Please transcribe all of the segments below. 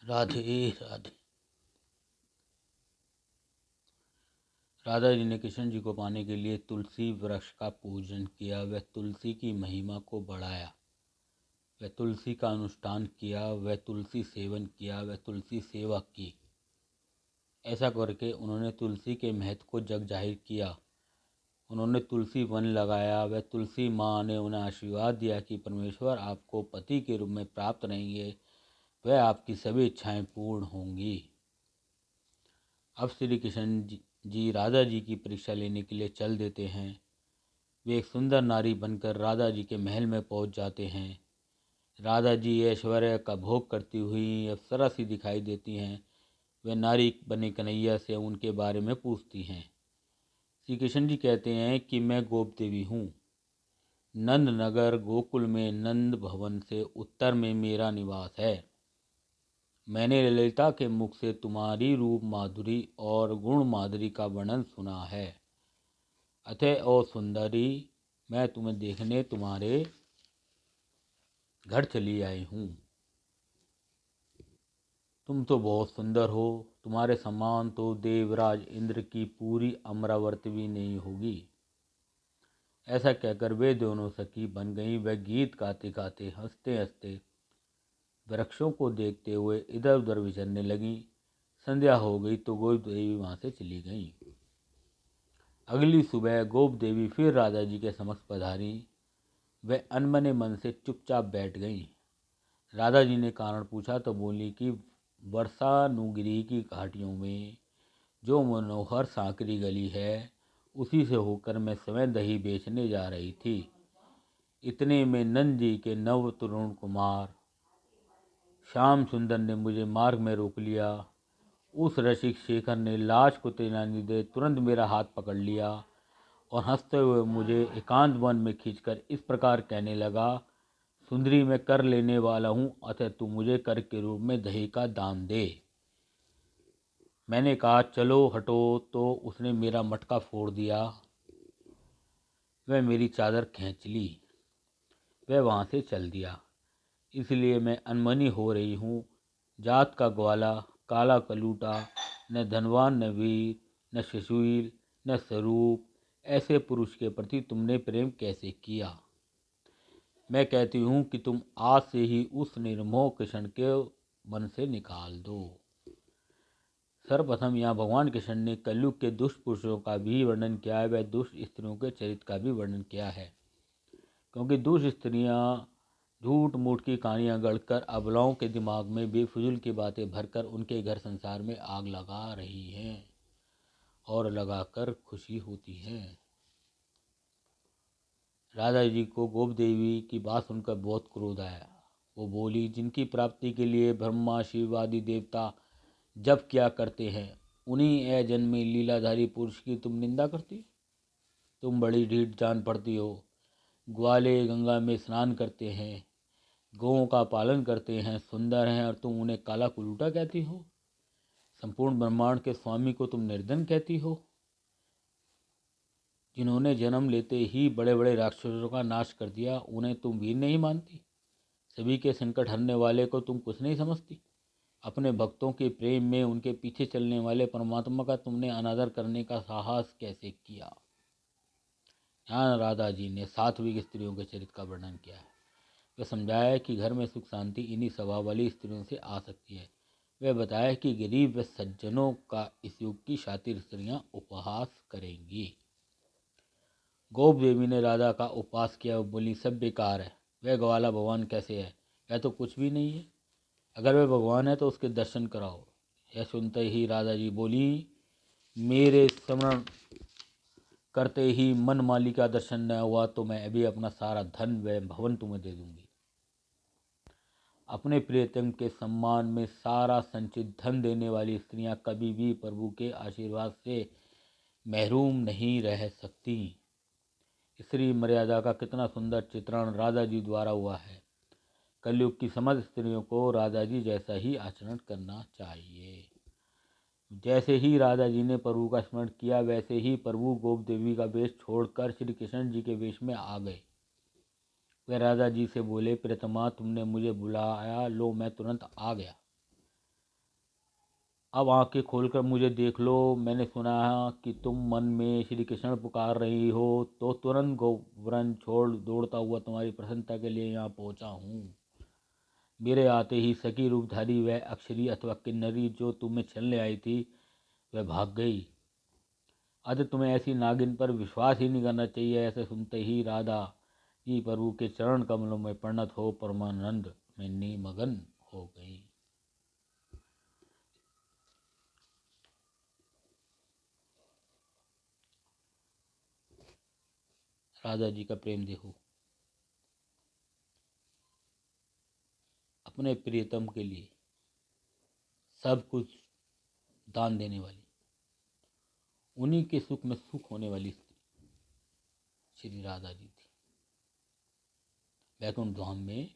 राधे राधे। राधा जी ने कृष्ण जी को पाने के लिए तुलसी वृक्ष का पूजन किया। वह तुलसी की महिमा को बढ़ाया, वह तुलसी का अनुष्ठान किया, वह तुलसी सेवन किया, वह तुलसी सेवा की। ऐसा करके उन्होंने तुलसी के महत्व को जग जाहिर किया। उन्होंने तुलसी वन लगाया। वह तुलसी माँ ने उन्हें आशीर्वाद दिया कि परमेश्वर आपको पति के रूप में प्राप्त रहेंगे, वह आपकी सभी इच्छाएं पूर्ण होंगी। अब श्री कृष्ण जी राधा जी की परीक्षा लेने के लिए चल देते हैं। वे एक सुंदर नारी बनकर राधा जी के महल में पहुंच जाते हैं। राधा जी ऐश्वर्य का भोग करती हुई अप्सरा सी दिखाई देती हैं। वे नारी बने कन्हैया से उनके बारे में पूछती हैं। श्री कृष्ण जी कहते हैं कि मैं गोप देवी हूँ। नंद नगर गोकुल में नंद भवन से उत्तर में मेरा निवास है। मैंने ललिता के मुख से तुम्हारी रूप माधुरी और गुण माधुरी का वर्णन सुना है। अतः ओ सुंदरी, मैं तुम्हें देखने तुम्हारे घर चली आई हूँ। तुम तो बहुत सुंदर हो, तुम्हारे समान तो देवराज इंद्र की पूरी अमरावती भी नहीं होगी। ऐसा कहकर वे दोनों सखी बन गईं। वह गीत गाते गाते हंसते हंसते वृक्षों को देखते हुए इधर उधर विचरने लगी। संध्या हो गई तो गोप देवी वहाँ से चली गई। अगली सुबह गोप देवी फिर राधा जी के समक्ष पधारी। वह अनमने मन से चुपचाप बैठ गईं। राधा जी ने कारण पूछा तो बोली कि वर्षानुगिरी की घाटियों में जो मनोहर सांकरी गली है, उसी से होकर मैं स्वयं दही बेचने जा रही थी। इतने में नंद जी के नव तरुण कुमार श्याम सुंदर ने मुझे मार्ग में रोक लिया। उस रसिक शेखर ने लाज को तेला नहीं दे तुरंत मेरा हाथ पकड़ लिया और हंसते हुए मुझे एकांत वन में खींचकर इस प्रकार कहने लगा, सुंदरी मैं कर लेने वाला हूँ, अतः तू मुझे कर के रूप में दही का दान दे। मैंने कहा चलो हटो, तो उसने मेरा मटका फोड़ दिया। वह मेरी चादर खींच ली, वह वहाँ से चल दिया। इसलिए मैं अनमनी हो रही हूँ। जात का ग्वाला, काला कलूटा, न धनवान न वीर न सुशील न स्वरूप, ऐसे पुरुष के प्रति तुमने प्रेम कैसे किया। मैं कहती हूँ कि तुम आज से ही उस निर्मोह कृष्ण के मन से निकाल दो। सर्वप्रथम यहाँ भगवान कृष्ण ने कलयुग के दुष्ट पुरुषों का भी वर्णन किया है, वह दुष्ट स्त्रियों के चरित्र का भी वर्णन किया है। क्योंकि दुष्ट स्त्रियाँ झूठ मूठ की कहानियाँ गढ़कर अबलाओं के दिमाग में बेफिजूल की बातें भरकर उनके घर संसार में आग लगा रही हैं और लगाकर खुशी होती हैं। राधा जी को गोप देवी की बात सुनकर बहुत क्रोध आया। वो बोली, जिनकी प्राप्ति के लिए ब्रह्मा शिव आदि देवता जप किया करते हैं, उन्हीं अजन्मे लीलाधारी पुरुष की तुम निंदा करती हो। तुम बड़ी ढीठ जान पड़ती हो। ग्वाले गंगा में स्नान करते हैं, गौओं का पालन करते हैं, सुंदर हैं, और तुम उन्हें काला कुलूटा कहती हो। संपूर्ण ब्रह्मांड के स्वामी को तुम निर्धन कहती हो। जिन्होंने जन्म लेते ही बड़े बड़े राक्षसों का नाश कर दिया, उन्हें तुम वीर नहीं मानती। सभी के संकट हरने वाले को तुम कुछ नहीं समझती। अपने भक्तों के प्रेम में उनके पीछे चलने वाले परमात्मा का तुमने अनादर करने का साहस कैसे किया। यहाँ राधा जी ने सात्विक स्त्रियों के चरित्र का वर्णन किया है। वह समझाया कि घर में सुख शांति इन्हीं स्वभाव वाली स्त्रियों से आ सकती है। वह बताया कि गरीब व सज्जनों का इस युग की शातिर स्त्रियां उपहास करेंगी। गोप देवी ने राधा का उपहास किया। वो बोली, सब बेकार है। वह ग्वाला भगवान कैसे है? वह तो कुछ भी नहीं है। अगर वह भगवान है तो उसके दर्शन कराओ। यह सुनते ही राधा जी बोली, मेरे स्मरण करते ही मन माली का दर्शन न हुआ तो मैं अभी अपना सारा धन व भवन तुम्हें दे दूंगी। अपने प्रियतम के सम्मान में सारा संचित धन देने वाली स्त्रियां कभी भी प्रभु के आशीर्वाद से महरूम नहीं रह सकती। स्त्री मर्यादा का कितना सुंदर चित्रण राधा जी द्वारा हुआ है। कलयुग की समस्त स्त्रियों को राधा जी जैसा ही आचरण करना चाहिए। जैसे ही राधा जी ने प्रभु का स्मरण किया, वैसे ही प्रभु गोप देवी का वेश छोड़कर श्री कृष्ण जी के वेश में आ गए। वे राधा जी से बोले, प्रियतमा तुमने मुझे बुलाया, लो मैं तुरंत आ गया। अब आंखें खोलकर मुझे देख लो। मैंने सुना कि तुम मन में श्री कृष्ण पुकार रही हो, तो तुरंत गोवर्धन छोड़ दौड़ता हुआ तुम्हारी प्रसन्नता के लिए यहाँ पहुँचा हूँ। मेरे आते ही सखी रूपधारी वह अक्षरी अथवा किन्नरी जो तुम्हें छलने आई थी, वह भाग गई। अतः तुम्हें ऐसी नागिन पर विश्वास ही नहीं करना चाहिए। ऐसे सुनते ही राधा जी प्रभु के चरण कमलों में परिणत हो परमानंद में निमग्न हो गई। राधा जी का प्रेम देखो। अपने प्रियतम के लिए सब कुछ दान देने वाली, उन्हीं के सुख में सुख होने वाली स्त्री श्री राधा जी थी। वैकुंठ धाम में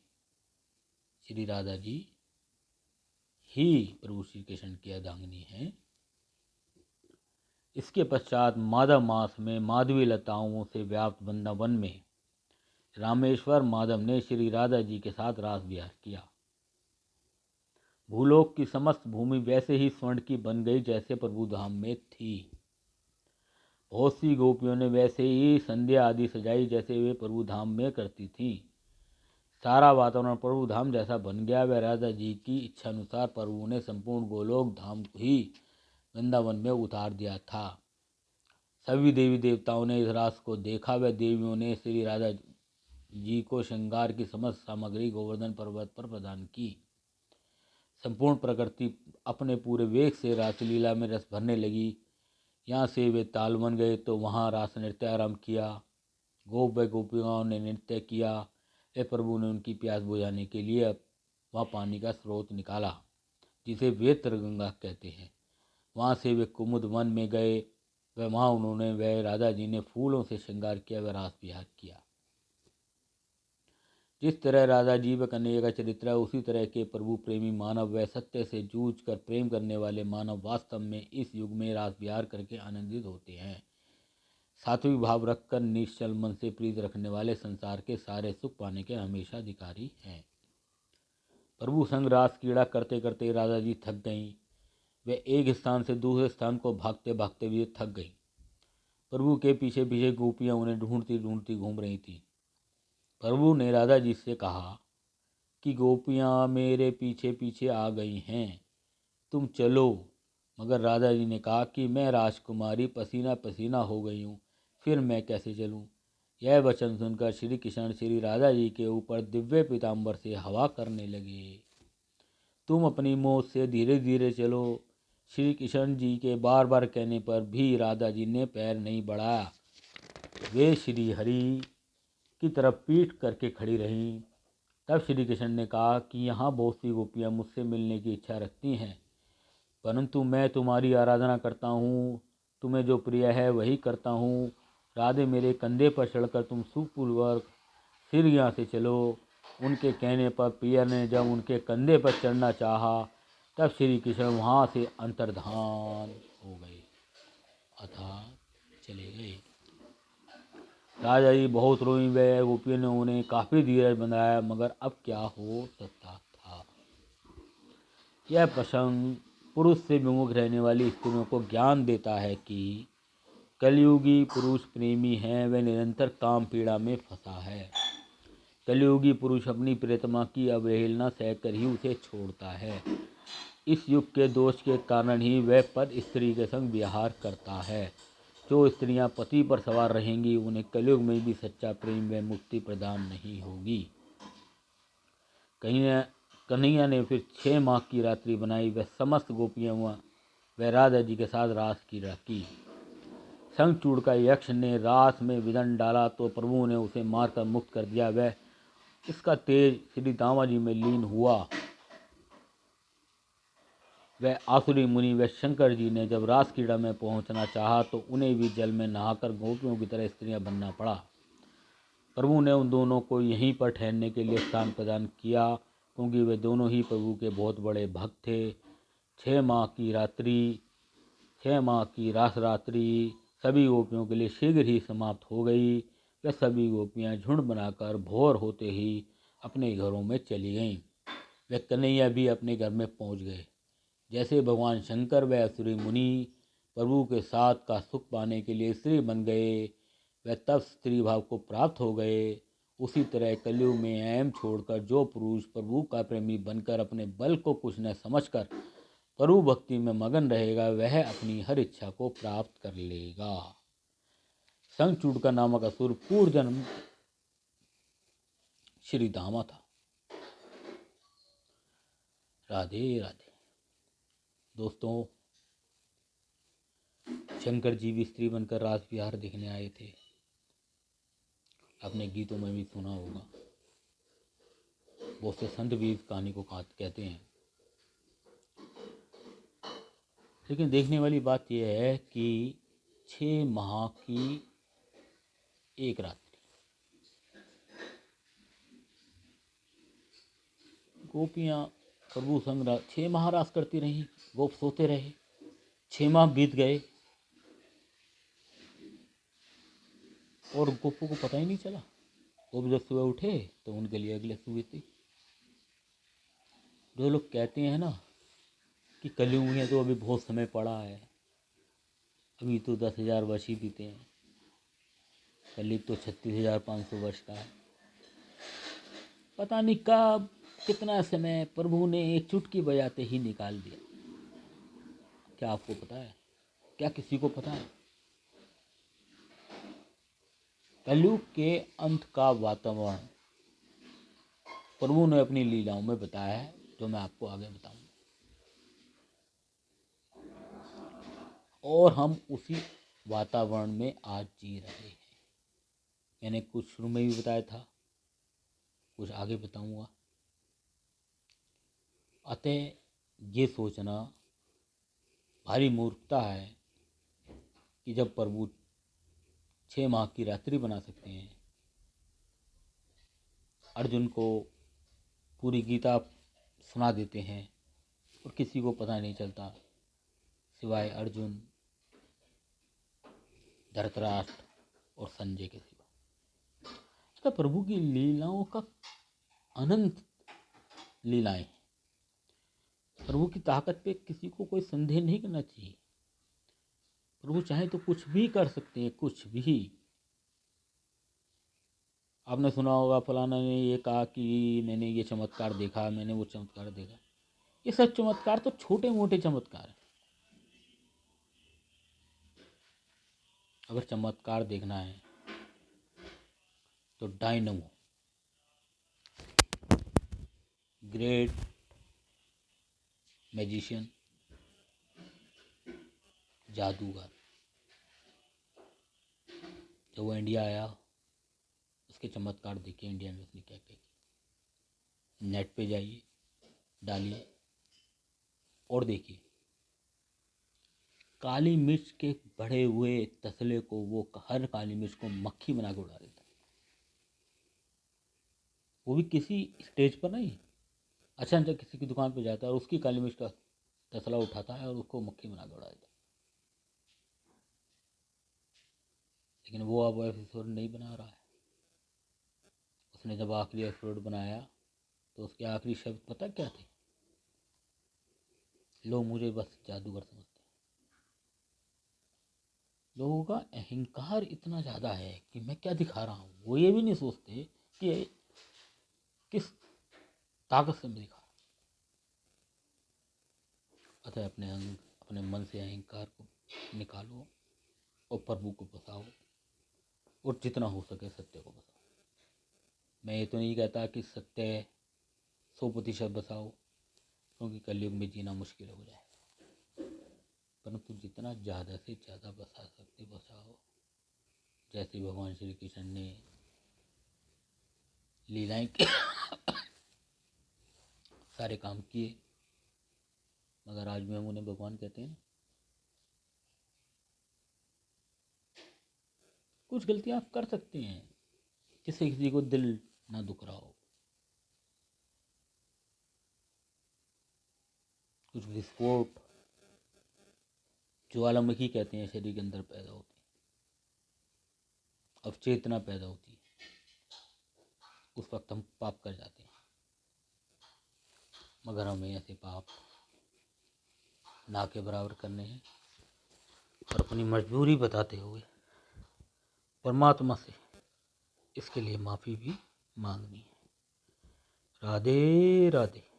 श्री राधा जी ही प्रभु श्री कृष्ण की अर्धांगिनी हैं। इसके पश्चात माधव मास में माधवी लताओं से व्याप्त वृंदावन में रामेश्वर माधव ने श्री राधा जी के साथ रास विहार किया। भूलोक की समस्त भूमि वैसे ही स्वर्ण की बन गई जैसे प्रभु धाम में थी। बहुत सी गोपियों ने वैसे ही संध्या आदि सजाई जैसे वे प्रभु धाम में करती थीं। सारा वातावरण प्रभु धाम जैसा बन गया। वह राधा जी की इच्छा अनुसार प्रभु ने संपूर्ण गोलोक धाम को ही वृंदावन में उतार दिया था। सभी देवी देवताओं ने इस रास को देखा। वह देवियों ने श्री राधा जी को श्रृंगार की समस्त सामग्री गोवर्धन पर्वत पर प्रदान की। संपूर्ण प्रकृति अपने पूरे वेग से रासलीला में रस भरने लगी। यहाँ से वे ताल बन गए तो वहाँ रास नृत्य आरंभ किया। गोप व गोपिकाओं ने नृत्य किया। हे प्रभु ने उनकी प्यास बुझाने के लिए वहाँ पानी का स्रोत निकाला जिसे वेत्र गंगा कहते हैं। वहाँ से वे कुमुद वन में गए। वहाँ उन्होंने वह राधा जी ने फूलों से श्रृंगार किया। वह रास विहार किया। जिस तरह राधा जी व कन्हैया का चरित्र है, उसी तरह के प्रभु प्रेमी मानव व सत्य से जूझ कर प्रेम करने वाले मानव वास्तव में इस युग में रास विहार करके आनंदित होते हैं। सात्विक भाव रखकर निश्चल मन से प्रीत रखने वाले संसार के सारे सुख पाने के हमेशा अधिकारी हैं। प्रभु संग रास क्रीड़ा करते करते राधा जी थक गईं। वे एक स्थान से दूसरे स्थान को भागते भागते भी थक गईं। प्रभु के पीछे पीछे गोपियाँ उन्हें ढूंढती ढूंढती घूम रही थीं। प्रभु ने राधा जी से कहा कि गोपियाँ मेरे पीछे पीछे आ गई हैं, तुम चलो। मगर राधा जी ने कहा कि मैं राजकुमारी पसीना पसीना हो गई हूँ, फिर मैं कैसे चलूँ। यह वचन सुनकर श्री कृष्ण श्री राधा जी के ऊपर दिव्य पीताम्बर से हवा करने लगे। तुम अपनी मौत से धीरे धीरे चलो। श्री कृष्ण जी के बार बार कहने पर भी राधा जी ने पैर नहीं बढ़ाया। वे श्री हरि की तरफ पीठ करके खड़ी रहीं। तब श्री कृष्ण ने कहा कि यहाँ बहुत सी गोपियाँ मुझसे मिलने की इच्छा रखती हैं, परंतु मैं तुम्हारी आराधना करता हूँ। तुम्हें जो प्रिय है वही करता हूँ। राधे मेरे कंधे पर चढ़कर तुम सुखपूर्वक फिर यहाँ से चलो। उनके कहने पर प्रिया ने जब उनके कंधे पर चढ़ना चाहा, तब श्री कृष्ण वहाँ से अंतर्धान हो गए अर्थात चले गए। राजा जी बहुत रोई। वे गोपियों ने उन्हें काफ़ी धीरज बनाया, मगर अब क्या हो सकता था। यह प्रसंग पुरुष से विमुख रहने वाली स्त्रियों को ज्ञान देता है कि कलयुगी पुरुष प्रेमी हैं, वह निरंतर काम पीड़ा में फंसा है। कलयुगी पुरुष अपनी प्रियतमा की अवहेलना सहकर ही उसे छोड़ता है। इस युग के दोष के कारण ही वह पर स्त्री के संग विहार करता है। जो स्त्रियां पति पर सवार रहेंगी, उन्हें कलयुग में भी सच्चा प्रेम व मुक्ति प्रदान नहीं होगी। कन्हैया ने फिर 6 माह की रात्रि बनाई। वह समस्त गोपियाँ वह राधा जी के साथ रास क्रीड़ा की। शंखचूड़ का यक्ष ने रास में विदन डाला तो प्रभु ने उसे मारकर मुक्त कर दिया। वह इसका तेज श्री दामाजी में लीन हुआ। वह आसुरी मुनि व शंकर जी ने जब रास क्रीड़ा में पहुंचना चाहा तो उन्हें भी जल में नहाकर गोपियों की तरह स्त्रियां बनना पड़ा। प्रभु ने उन दोनों को यहीं पर ठहरने के लिए स्थान प्रदान किया, क्योंकि वे दोनों ही प्रभु के बहुत बड़े भक्त थे। 6 माह की रास रात्रि सभी गोपियों के लिए शीघ्र ही समाप्त हो गई। वे सभी गोपियाँ झुंड बनाकर भोर होते ही अपने घरों में चली गईं। वे कन्हैया भी अपने घर में पहुंच गए। जैसे भगवान शंकर व असुरी मुनि प्रभु के साथ का सुख पाने के लिए स्त्री बन गए व तब स्त्री भाव को प्राप्त हो गए, उसी तरह कलयुग में अहम छोड़कर जो पुरुष प्रभु का प्रेमी बनकर अपने बल को कुछ न समझकर प्रभु भक्ति में मगन रहेगा, वह अपनी हर इच्छा को प्राप्त कर लेगा। शंखचूड़ नामक असुर पूर्व जन्म श्री दामा था। राधे राधे। दोस्तों, शंकर जी भी स्त्री बनकर रास विहार देखने आए थे। अपने गीतों में भी सुना होगा। बहुत से संत भी इस कहानी को कहते हैं। लेकिन देखने वाली बात यह है कि 6 माह की एक रात्रि गोपियां प्रभु संग 6 माह रास करती रहीं। गोप सोते रहे। 6 माह बीत गए और गोपों को पता ही नहीं चला। गोप जब सुबह उठे तो उनके लिए अगले सुबह थी। जो लोग कहते हैं ना कि कलयुग में तो अभी बहुत समय पड़ा है, अभी तो 10,000 वर्ष ही बीते हैं, कलयुग तो 36,500 वर्ष का है। पता नहीं कब कितना समय प्रभु ने एक चुटकी बजाते ही निकाल दिया। क्या आपको पता है? क्या किसी को पता है? कलयुग के अंत का वातावरण प्रभु ने अपनी लीलाओं में बताया है, जो मैं आपको आगे बताऊंगा। और हम उसी वातावरण में आज जी रहे हैं। मैंने कुछ शुरू में भी बताया था, कुछ आगे बताऊंगा। अतः ये सोचना भारी मूर्खता है कि जब प्रभु 6 माह की रात्रि बना सकते हैं, अर्जुन को पूरी गीता सुना देते हैं और किसी को पता नहीं चलता सिवाय अर्जुन, धृतराष्ट्र और संजय के सिवा। तो प्रभु की लीलाओं का अनंत लीलाएं। प्रभु की ताकत पे किसी को कोई संदेह नहीं करना चाहिए। प्रभु चाहे तो कुछ भी कर सकते हैं, कुछ भी। आपने सुना होगा फलाना ने ये कहा कि मैंने ये चमत्कार देखा, मैंने वो चमत्कार देखा। ये सब चमत्कार तो छोटे मोटे चमत्कार हैं। अगर चमत्कार देखना है तो डायनमो, ग्रेट मैजिशियन, जादूगर, जब वो इंडिया आया उसके चमत्कार देखिए। इंडिया में उसने क्या क्या किया। नेट पे जाइए, डालिए और देखिए। काली मिर्च के बढ़े हुए तसले को वो हर काली मिर्च को मक्खी बना के उड़ा देता। वो भी किसी स्टेज पर नहीं, अचानक किसी की दुकान पर जाता है और उसकी काली मिर्च का तसला उठाता है और उसको मक्खी बना के उड़ा देता। लेकिन वो अब एपिसोड नहीं बना रहा है। उसने जब आखिरी एपिसोड बनाया तो उसके आखिरी शब्द पता क्या थे? लोग मुझे बस जादूगर समझते हैं। लोगों का अहंकार इतना ज़्यादा है कि मैं क्या दिखा रहा हूँ। वो ये भी नहीं सोचते कि किस ताकत से मैं दिखा रहा हूँ। अतः अपने मन से अहंकार को निकालो और प्रभु को बसाओ और जितना हो सके सत्य को बसाओ। मैं ये तो नहीं कहता कि सत्य 100% बसाओ, क्योंकि कलयुग में जीना मुश्किल हो जाए, परंतु जितना ज़्यादा से ज़्यादा बसा सकते बसाओ। जैसे भगवान श्री कृष्ण ने लीलाएं सारे काम किए, मगर आज भी हम उन्हें भगवान कहते हैं। कुछ गलतियां आप कर सकते हैं जिससे किसी को दिल ना दुख रहा हो। कुछ विस्फोट, ज्वालामुखी कहते हैं, शरीर के अंदर पैदा होती है, अवचेतना पैदा होती है। उस वक्त हम पाप कर जाते हैं, मगर हमें ऐसे पाप ना के बराबर करने हैं और अपनी मजबूरी बताते हुए परमात्मा से इसके लिए माफ़ी भी मांगनी है। राधे राधे।